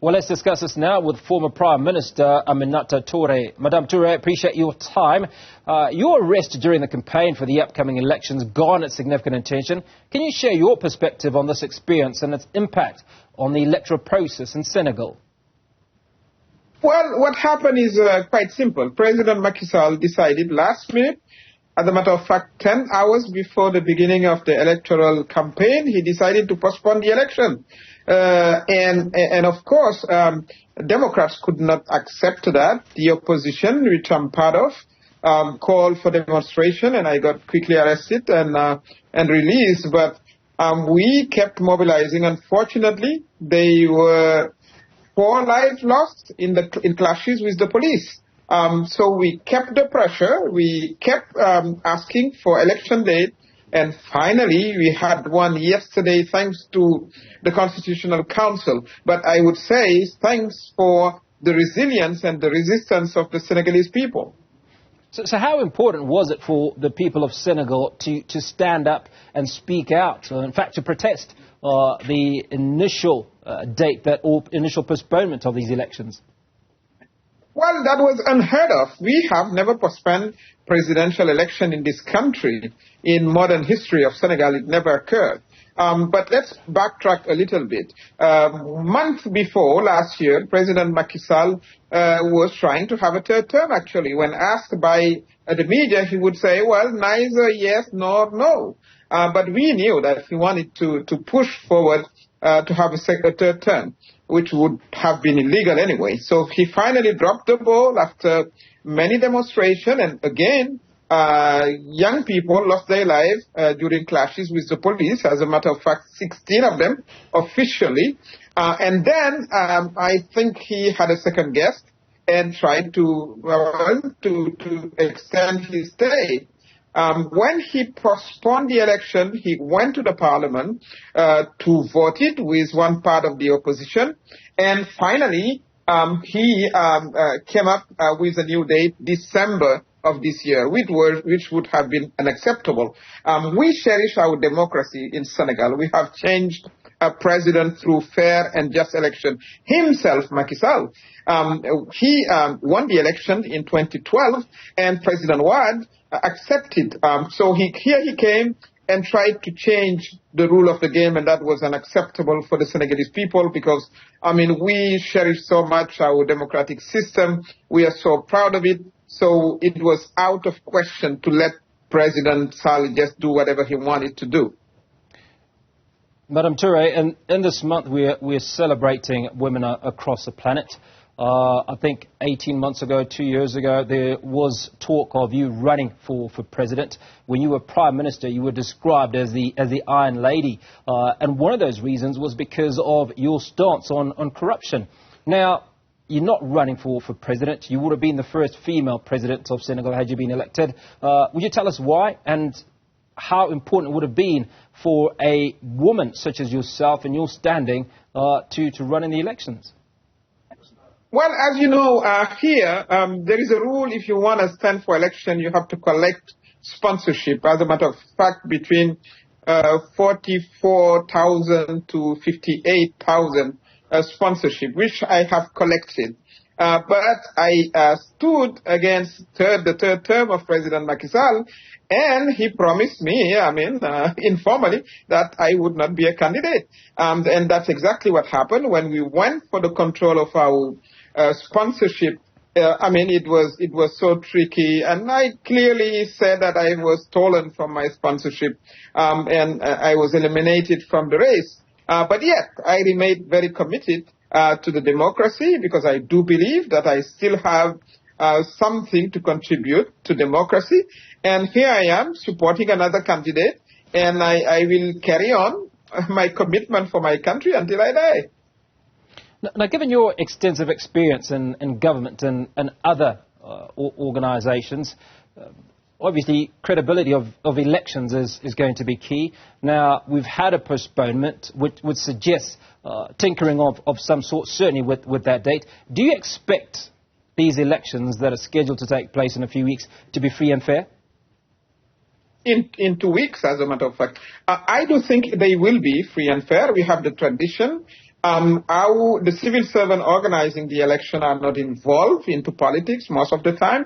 Well, let's discuss this now with former Prime Minister Aminata Touré. Madame Touré, appreciate your time. Your arrest during the campaign for the upcoming elections garnered significant attention. Can you share your perspective on this experience and its impact on the electoral process in Senegal? Well, what happened is quite simple. President Macky Sall decided last minute, as a matter of fact, 10 hours before the beginning of the electoral campaign, he decided to postpone the election. And of course, Democrats could not accept that. The opposition, which I'm part of, called for demonstration, and I got quickly arrested and released. But we kept mobilizing. Unfortunately, they were 4 lives lost in clashes with the police. So we kept the pressure. We kept asking for election date. And finally, we had one yesterday thanks to the Constitutional Council. But I would say thanks for the resilience and the resistance of the Senegalese people. So how important was it for the people of Senegal to stand up and speak out, in fact, to protest the initial date or initial postponement of these elections? Well, that was unheard of. We have never postponed presidential election in this country. In modern history of Senegal, it never occurred. But let's backtrack a little bit. Month before, last year, President Macky Sall was trying to have a third term, actually. When asked by the media, he would say, well, neither yes nor no. But we knew that he wanted to push forward to have a third term, which would have been illegal anyway. So he finally dropped the ball after many demonstrations, and again, young people lost their lives during clashes with the police. As a matter of fact, 16 of them officially. And then I think he had a second guess and tried to extend his stay. When he postponed the election, he went to the parliament to vote it with one part of the opposition. And finally, he came up with a new date, December of this year, which would have been unacceptable. We cherish our democracy in Senegal. We have changed a president through fair and just election. Himself, Macky Sall, he won the election in 2012, and President Wade accepted. So here he came and tried to change the rule of the game, and that was unacceptable for the Senegalese people because, I mean, we cherish so much our democratic system. We are so proud of it. So it was out of question to let President Sall just do whatever he wanted to do. Madame Touré, in this month we're celebrating women across the planet. I think 18 months ago, 2 years ago, there was talk of you running for president. When you were Prime Minister, you were described as the Iron Lady. And one of those reasons was because of your stance on corruption. Now, you're not running for president. You would have been the first female president of Senegal had you been elected. Would you tell us why and how important it would have been for a woman such as yourself and your standing to run in the elections? Well, as you know, here, there is a rule. If you want to stand for election, you have to collect sponsorship. As a matter of fact, between 44,000 to 58,000 sponsorship, which I have collected. But I stood against the third term of President Macky Sall, and he promised me, informally, that I would not be a candidate. And that's exactly what happened when we went for the control of our sponsorship. It was so tricky, and I clearly said that I was stolen from my sponsorship, and I was eliminated from the race. But yet, I remained very committed to the democracy because I do believe that I still have something to contribute to democracy. And here I am supporting another candidate, and I will carry on my commitment for my country until I die. Now, given your extensive experience in government and other organizations, obviously credibility of elections is going to be key. Now, we've had a postponement which would suggest tinkering of some sort, certainly with that date. Do you expect these elections that are scheduled to take place in a few weeks to be free and fair? In 2 weeks, as a matter of fact. I do think they will be free and fair. We have the tradition. the civil servant organizing the election are not involved into politics most of the time,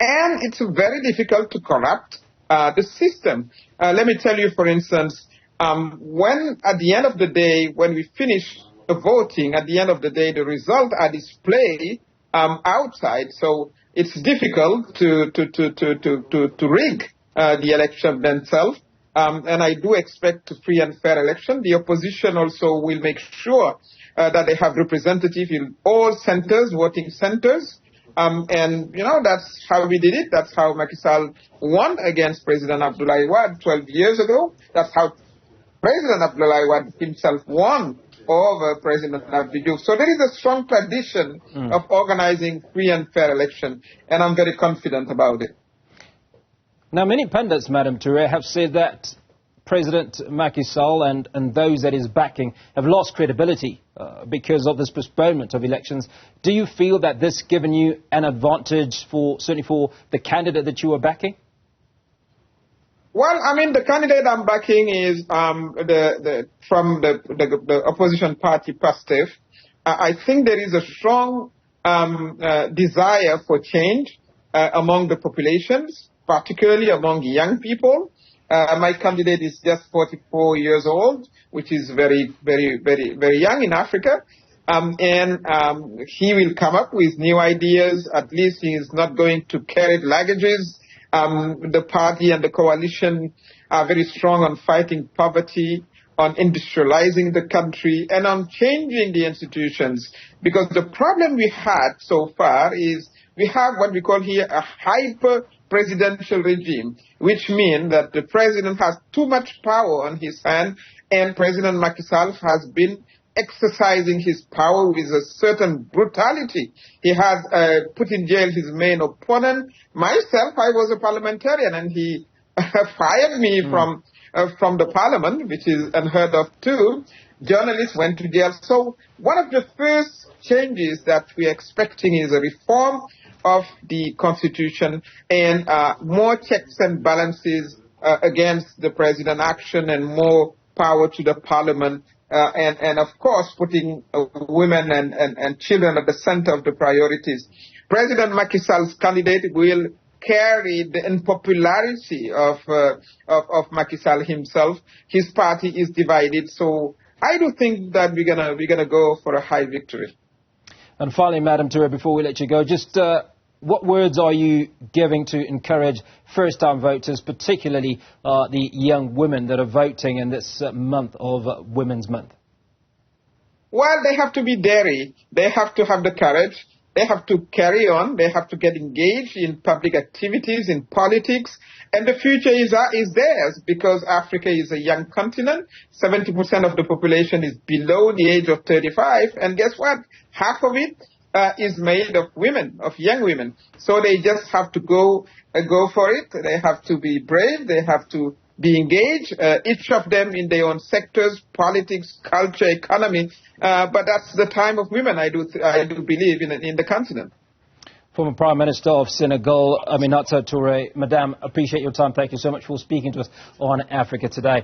and it's very difficult to corrupt the system. Let me tell you, for instance, when at the end of the day, when we finish the voting, at the end of the day, the results are displayed outside, so it's difficult to rig the election themselves. And I do expect a free and fair election. The opposition also will make sure that they have representatives in all centers, voting centers. And, that's how we did it. That's how Macky Sall won against President Abdoulaye Wade 12 years ago. That's how President Abdoulaye Wade himself won over President Abdou Diouf. So there is a strong tradition of organizing free and fair election, and I'm very confident about it. Now, many pundits, Madam Touré, have said that President Macky Sall and those that is backing have lost credibility because of this postponement of elections. Do you feel that this given you an advantage certainly for the candidate that you are backing? Well, the candidate I'm backing is from the opposition party, PASTEF. I think there is a strong desire for change among the populations, particularly among young people. My candidate is just 44 years old, which is very, very, very, very young in Africa. He will come up with new ideas. At least he is not going to carry luggages. The party and the coalition are very strong on fighting poverty, on industrializing the country, and on changing the institutions. Because the problem we had so far is we have what we call here a hyper-presidential regime, which means that the president has too much power on his hand, and President Macky Sall has been exercising his power with a certain brutality. He has put in jail his main opponent. Myself, I was a parliamentarian, and he fired me from the parliament, which is unheard of too. Journalists went to jail. So one of the first changes that we're expecting is a reform of the constitution and more checks and balances against the president's action and more power to the parliament. And of course, putting women and children at the center of the priorities. President Macky Sall's candidate will carry the unpopularity of Macky Sall himself. His party is divided, so I do think that we're gonna go for a high victory. And finally, Madam Touré, before we let you go, just what words are you giving to encourage first-time voters, particularly the young women that are voting in this month of Women's Month? Well, they have to be daring. They have to have the courage. They have to carry on. They have to get engaged in public activities, in politics. And the future is theirs because Africa is a young continent. 70% of the population is below the age of 35. And guess what? Half of it is made of women, of young women. So they just have to go for it. They have to be brave. They have to be engaged, each of them in their own sectors, politics, culture, economy. But that's the time of women, I do believe, in the continent. Former Prime Minister of Senegal, Aminata Touré. Madame, appreciate your time. Thank you so much for speaking to us on Africa Today.